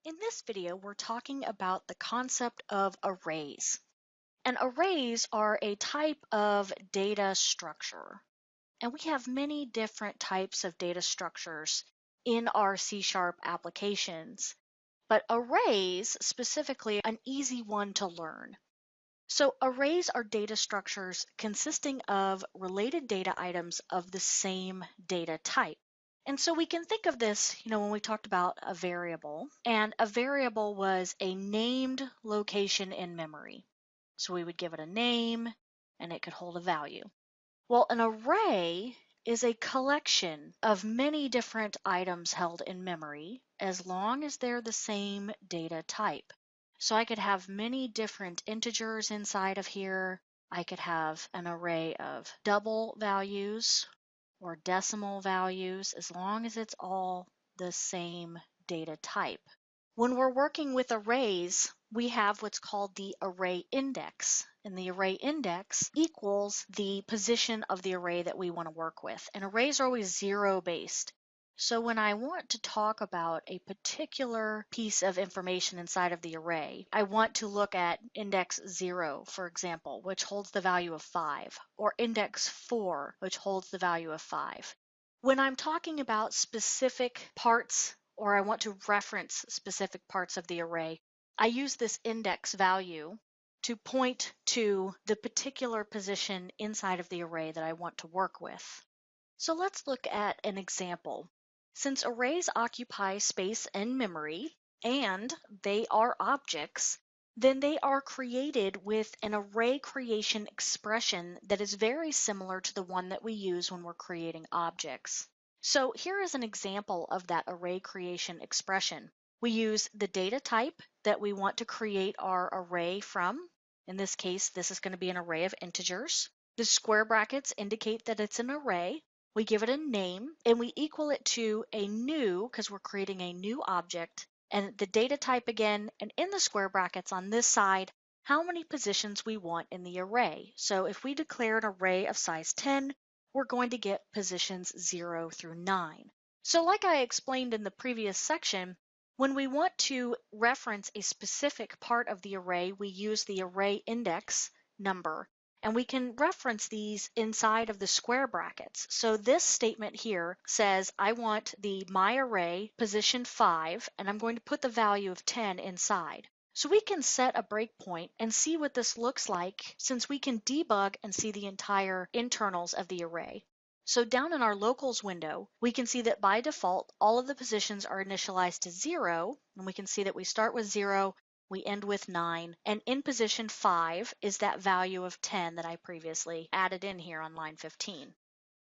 In this video, we're talking about the concept of arrays. And arrays are a type of data structure. And we have many different types of data structures in our C# applications. But arrays, specifically, an easy one to learn. So arrays are data structures consisting of related data items of the same data type. And so we can think of this, when we talked about a variable, and a variable was a named location in memory. So we would give it a name and it could hold a value. Well, an array is a collection of many different items held in memory as long as they're the same data type. So I could have many different integers inside of here. I could have an array of double values or decimal values as long as it's all the same data type. When we're working with arrays, we have what's called the array index, and the array index equals the position of the array that we want to work with. And arrays are always zero based. So when I want to talk about a particular piece of information inside of the array, I want to look at index 0, for example, which holds the value of 5, or index 4, which holds the value of 5. When I'm talking about specific parts or I want to reference specific parts of the array, I use this index value to point to the particular position inside of the array that I want to work with. So let's look at an example. Since arrays occupy space and memory, and they are objects, then they are created with an array creation expression that is very similar to the one that we use when we're creating objects. So here is an example of that array creation expression. We use the data type that we want to create our array from. In this case, this is going to be an array of integers. The square brackets indicate that it's an array. We give it a name and we equal it to a new, because we're creating a new object, and the data type again, and in the square brackets on this side, how many positions we want in the array. So if we declare an array of size 10, we're going to get positions 0 through 9. So like I explained in the previous section, when we want to reference a specific part of the array, we use the array index number. And we can reference these inside of the square brackets. So this statement here says, I want the my array position 5, and I'm going to put the value of 10 inside. So we can set a breakpoint and see what this looks like since we can debug and see the entire internals of the array. So down in our locals window, we can see that by default, all of the positions are initialized to 0, and we can see that we start with 0, we end with 9, and in position 5 is that value of 10 that I previously added in here on line 15.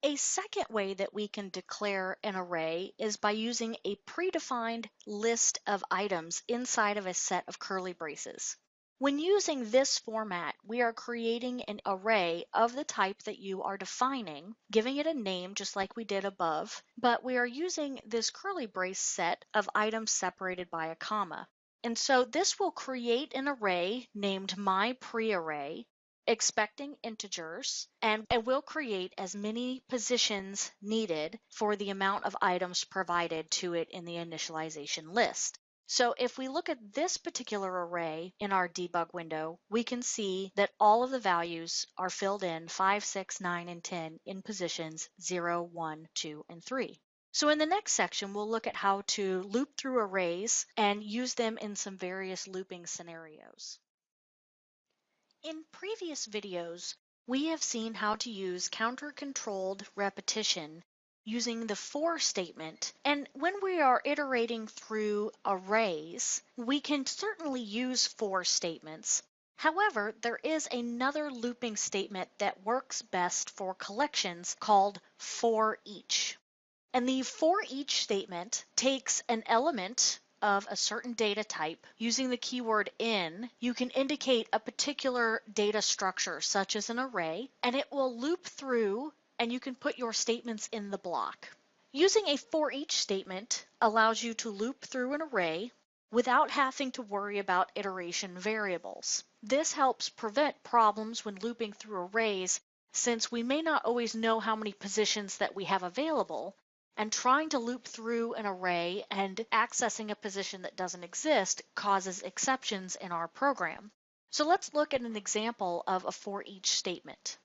A second way that we can declare an array is by using a predefined list of items inside of a set of curly braces. When using this format, we are creating an array of the type that you are defining, giving it a name just like we did above, but we are using this curly brace set of items separated by a comma. And so this will create an array named myPreArray, expecting integers, and it will create as many positions needed for the amount of items provided to it in the initialization list. So if we look at this particular array in our debug window, we can see that all of the values are filled in 5, 6, 9, and 10 in positions 0, 1, 2, and 3. So in the next section, we'll look at how to loop through arrays and use them in some various looping scenarios. In previous videos, we have seen how to use counter-controlled repetition using the for statement. And when we are iterating through arrays, we can certainly use for statements. However, there is another looping statement that works best for collections called for each. And the for each statement takes an element of a certain data type. Using the keyword in, you can indicate a particular data structure, such as an array, and it will loop through and you can put your statements in the block. Using a for each statement allows you to loop through an array without having to worry about iteration variables. This helps prevent problems when looping through arrays, since we may not always know how many positions that we have available, And trying to loop through an array and accessing a position that doesn't exist causes exceptions in our program. So let's look at an example of a for each statement.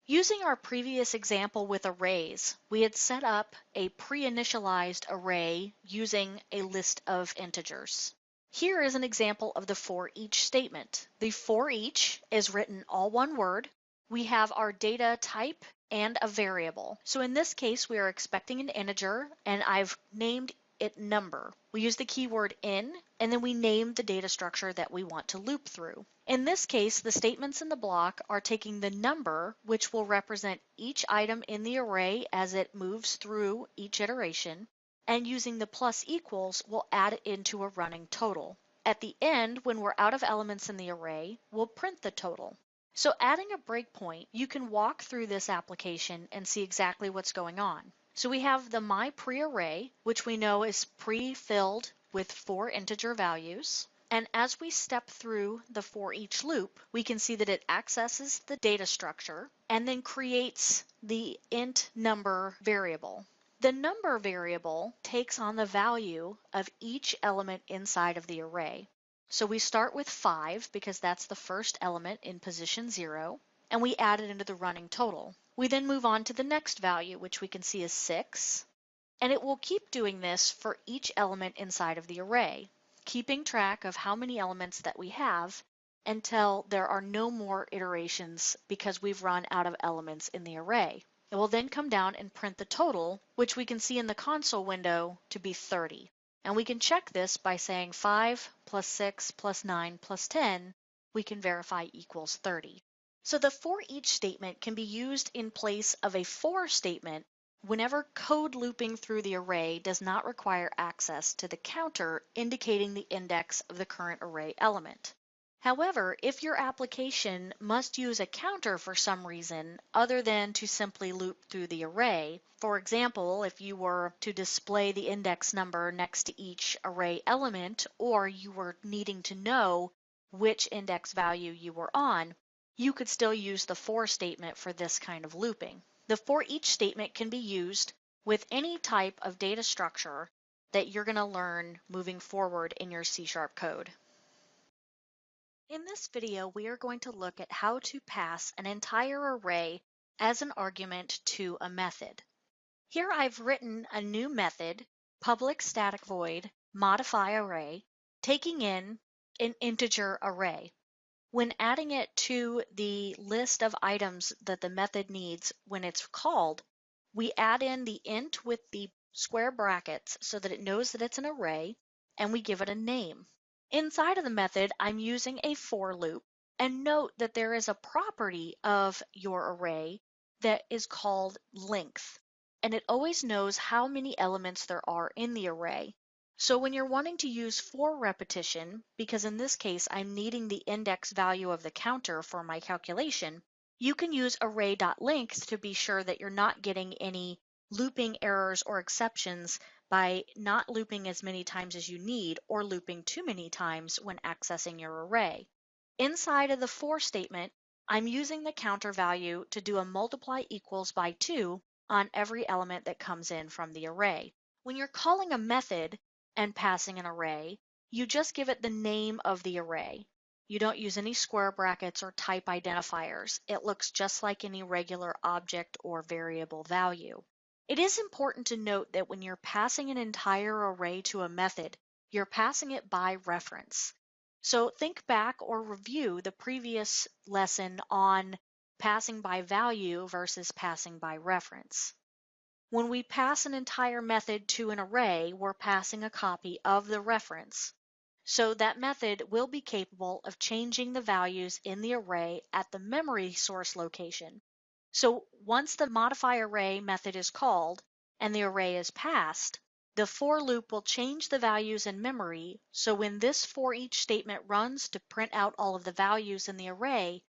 Using our previous example with arrays, we had set up a pre-initialized array using a list of integers. Here is an example of the for each statement. The for each is written all one word. We have our data type and a variable. So in this case, we are expecting an integer, and I've named it number. We use the keyword in, and then we name the data structure that we want to loop through. In this case, the statements in the block are taking the number, which will represent each item in the array as it moves through each iteration, and using the plus equals, we'll add it into a running total. At the end, when we're out of elements in the array, we'll print the total. So adding a breakpoint, you can walk through this application and see exactly what's going on. So we have the my pre-array, which we know is pre-filled with 4 integer values. And as we step through the for each loop, we can see that it accesses the data structure and then creates the int number variable. The number variable takes on the value of each element inside of the array. So we start with 5 because that's the first element in position 0, and we add it into the running total. We then move on to the next value, which we can see is 6, and it will keep doing this for each element inside of the array, keeping track of how many elements that we have until there are no more iterations because we've run out of elements in the array. It will then come down and print the total, which we can see in the console window to be 30. And we can check this by saying 5 plus 6 plus 9 plus 10, we can verify equals 30. So the for each statement can be used in place of a for statement whenever code looping through the array does not require access to the counter indicating the index of the current array element. However, if your application must use a counter for some reason other than to simply loop through the array, for example, if you were to display the index number next to each array element, or you were needing to know which index value you were on, you could still use the for statement for this kind of looping. The for each statement can be used with any type of data structure that you're going to learn moving forward in your C# code. In this video, we are going to look at how to pass an entire array as an argument to a method. Here I've written a new method, public static void modify array, taking in an integer array. When adding it to the list of items that the method needs when it's called, we add in the int with the square brackets so that it knows that it's an array, and we give it a name. Inside of the method, I'm using a for loop, and note that there is a property of your array that is called length, and it always knows how many elements there are in the array. So when you're wanting to use for repetition, because in this case I'm needing the index value of the counter for my calculation, you can use array.length to be sure that you're not getting any looping errors or exceptions by not looping as many times as you need or looping too many times when accessing your array. Inside of the for statement, I'm using the counter value to do a multiply equals by 2 on every element that comes in from the array. When you're calling a method and passing an array, you just give it the name of the array. You don't use any square brackets or type identifiers. It looks just like any regular object or variable value. It is important to note that when you're passing an entire array to a method, you're passing it by reference. So think back or review the previous lesson on passing by value versus passing by reference. When we pass an entire method to an array, we're passing a copy of the reference. So that method will be capable of changing the values in the array at the memory source location. So once the modify array method is called and the array is passed, the for loop will change the values in memory. So when this for each statement runs to print out all of the values in the array,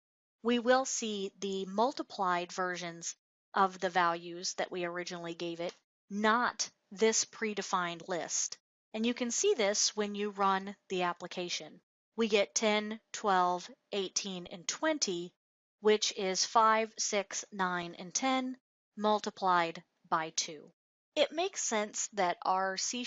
we will see the multiplied versions of the values that we originally gave it, not this predefined list. And you can see this when you run the application. We get 10, 12, 18, and 20, which is 5, 6, 9, and 10 multiplied by 2. It makes sense that our C#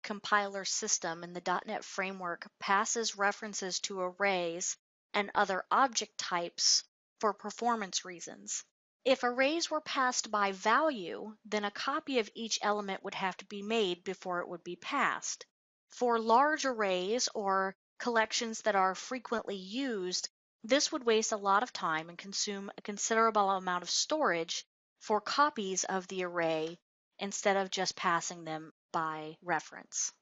compiler system in the .NET framework passes references to arrays and other object types for performance reasons. If arrays were passed by value, then a copy of each element would have to be made before it would be passed. For large arrays or collections that are frequently used, this would waste a lot of time and consume a considerable amount of storage for copies of the array instead of just passing them by reference.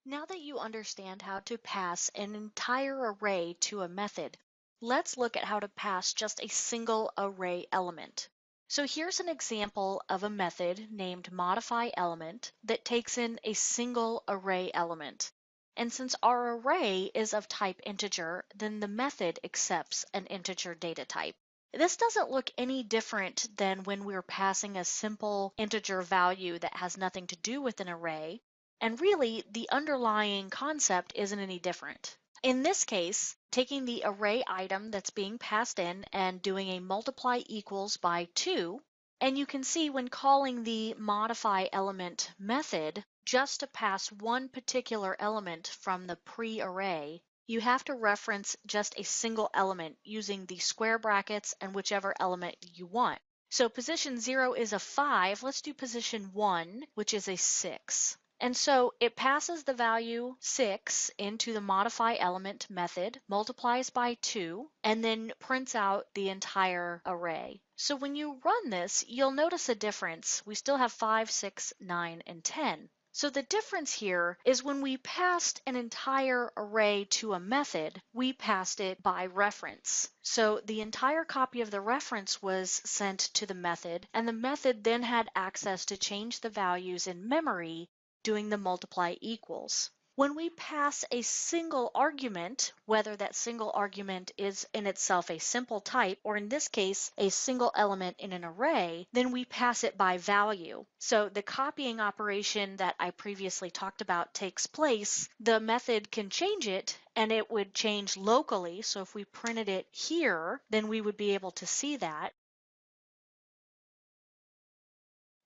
Now that you understand how to pass an entire array to a method, let's look at how to pass just a single array element. So here's an example of a method named modifyElement that takes in a single array element. And since our array is of type integer, then the method accepts an integer data type. This doesn't look any different than when we're passing a simple integer value that has nothing to do with an array, and really the underlying concept isn't any different. In this case, taking the array item that's being passed in and doing a multiply equals by 2, and you can see when calling the modifyElement method, just to pass one particular element from the pre-array, you have to reference just a single element using the square brackets and whichever element you want. So position 0 is a 5, let's do position 1, which is a 6. And so it passes the value 6 into the modifyElement method, multiplies by 2, and then prints out the entire array. So when you run this, you'll notice a difference. We still have 5, 6, 9, and 10. So the difference here is when we passed an entire array to a method, we passed it by reference. So the entire copy of the reference was sent to the method, and the method then had access to change the values in memory doing the multiply equals. When we pass a single argument, whether that single argument is in itself a simple type, or in this case, a single element in an array, then we pass it by value. So the copying operation that I previously talked about takes place. The method can change it, and it would change locally. So if we printed it here, then we would be able to see that.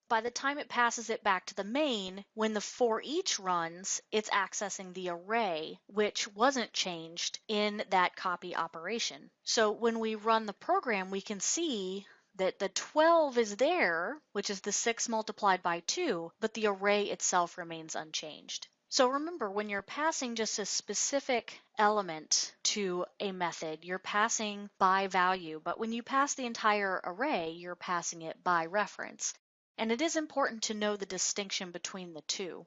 By the time it passes it back to the main, when the for each runs, it's accessing the array, which wasn't changed in that copy operation. So when we run the program, we can see that the 12 is there, which is the 6 multiplied by 2, but the array itself remains unchanged. So remember, when you're passing just a specific element to a method, you're passing by value, but when you pass the entire array, you're passing it by reference. And it is important to know the distinction between the two.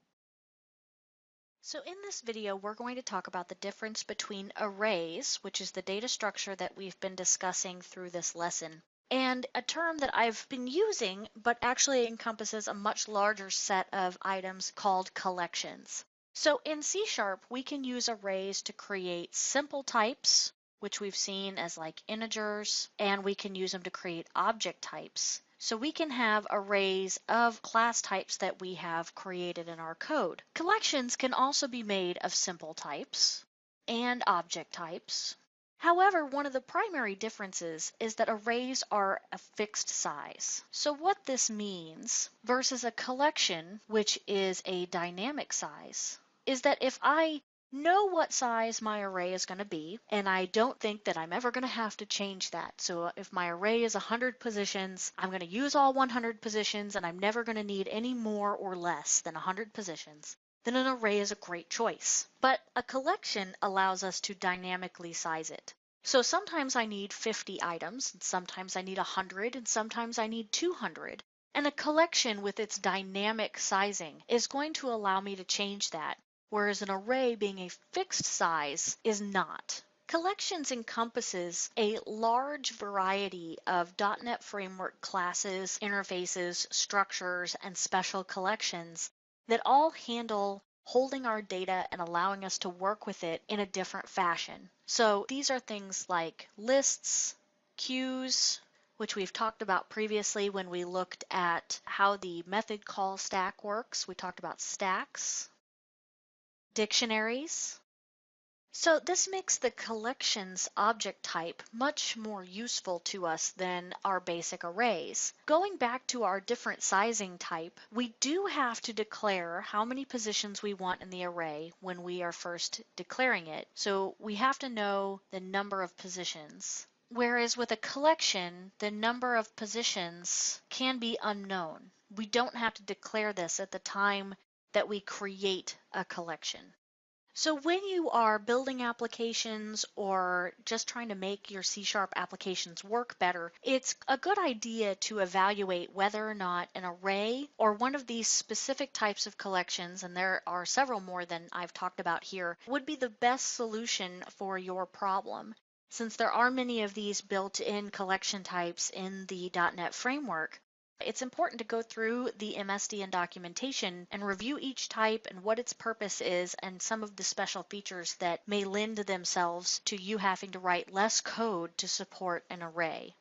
So in this video, we're going to talk about the difference between arrays, which is the data structure that we've been discussing through this lesson, and a term that I've been using, but actually encompasses a much larger set of items called collections. So in C#, we can use arrays to create simple types, which we've seen as like integers, and we can use them to create object types. So we can have arrays of class types that we have created in our code. Collections can also be made of simple types and object types. However, one of the primary differences is that arrays are a fixed size. So what this means versus a collection, which is a dynamic size, is that if I know what size my array is going to be, and I don't think that I'm ever going to have to change that. So if my array is 100 positions, I'm going to use all 100 positions, and I'm never going to need any more or less than 100 positions. Then an array is a great choice. But a collection allows us to dynamically size it. So sometimes I need 50 items, and sometimes I need 100, and sometimes I need 200. And a collection with its dynamic sizing is going to allow me to change that, whereas an array being a fixed size is not. Collections encompasses a large variety of .NET Framework classes, interfaces, structures, and special collections that all handle holding our data and allowing us to work with it in a different fashion. So these are things like lists, queues, which we've talked about previously when we looked at how the method call stack works. We talked about stacks, dictionaries, So this makes the collections object type much more useful to us than our basic arrays. Going back to our different sizing type, we do have to declare how many positions we want in the array when we are first declaring it. So we have to know the number of positions. Whereas with a collection, the number of positions can be unknown. We don't have to declare this at the time that we create a collection. So when you are building applications or just trying to make your C# applications work better, it's a good idea to evaluate whether or not an array or one of these specific types of collections, and there are several more than I've talked about here, would be the best solution for your problem. Since there are many of these built-in collection types in the .NET framework, it's important to go through the MSDN documentation and review each type and what its purpose is and some of the special features that may lend themselves to you having to write less code to support an array.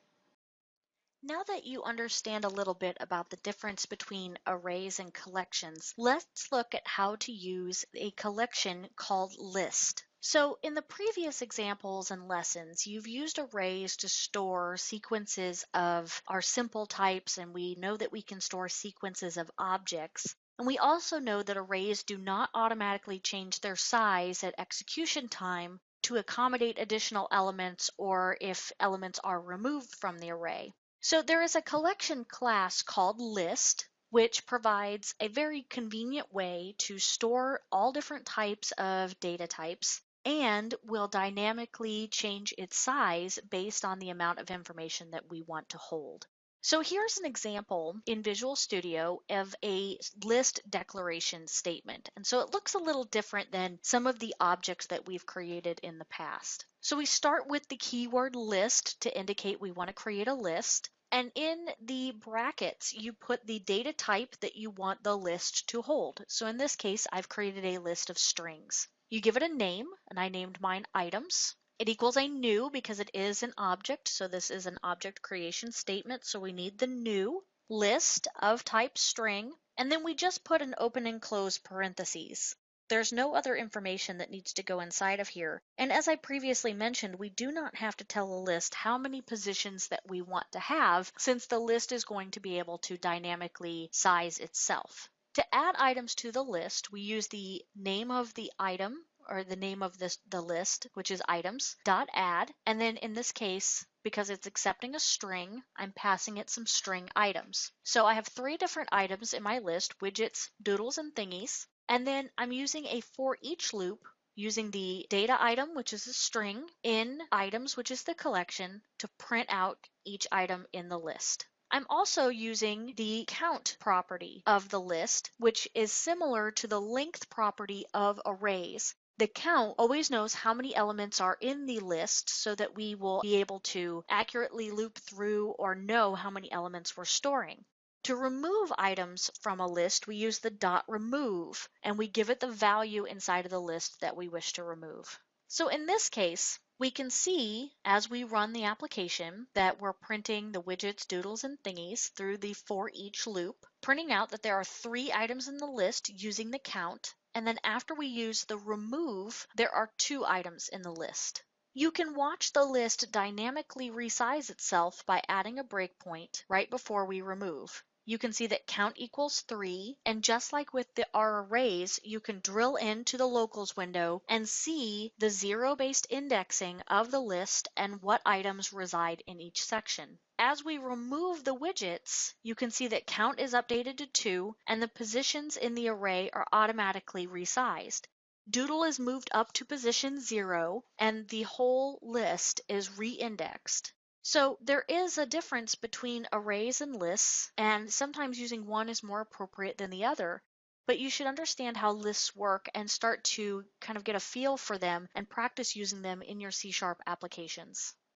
Now that you understand a little bit about the difference between arrays and collections, let's look at how to use a collection called list. So in the previous examples and lessons, you've used arrays to store sequences of our simple types, and we know that we can store sequences of objects. And we also know that arrays do not automatically change their size at execution time to accommodate additional elements or if elements are removed from the array. So there is a collection class called list, which provides a very convenient way to store all different types of data types and will dynamically change its size based on the amount of information that we want to hold. So here's an example in Visual Studio of a list declaration statement. And so it looks a little different than some of the objects that we've created in the past. So we start with the keyword list to indicate we want to create a list. And in the brackets, you put the data type that you want the list to hold. So in this case, I've created a list of strings. You give it a name, and I named mine items. It equals a new because it is an object, so this is an object creation statement, so we need the new list of type string, and then we just put an open and close parentheses. There's no other information that needs to go inside of here. And as I previously mentioned, we do not have to tell a list how many positions that we want to have, since the list is going to be able to dynamically size itself. To add items to the list, we use the name of the item or the name of the list, which is items, dot add, and then in this case, because it's accepting a string, I'm passing it some string items. So I have 3 different items in my list, widgets, doodles, and thingies, and then I'm using a for each loop using the data item, which is a string, in items, which is the collection, to print out each item in the list. I'm also using the count property of the list, which is similar to the length property of arrays. The count always knows how many elements are in the list so that we will be able to accurately loop through or know how many elements we're storing. To remove items from a list, we use the dot remove, and we give it the value inside of the list that we wish to remove. So in this case, we can see as we run the application that we're printing the widgets, doodles, and thingies through the for each loop, printing out that there are 3 items in the list using the count, and then after we use the remove, there are 2 items in the list. You can watch the list dynamically resize itself by adding a breakpoint right before we remove. You can see that count equals 3, and just like with our arrays, you can drill into the locals window and see the zero-based indexing of the list and what items reside in each section. As we remove the widgets, you can see that count is updated to 2 and the positions in the array are automatically resized. Doodle is moved up to position 0 and the whole list is re-indexed. So there is a difference between arrays and lists, and sometimes using one is more appropriate than the other, but you should understand how lists work and start to kind of get a feel for them and practice using them in your C# applications.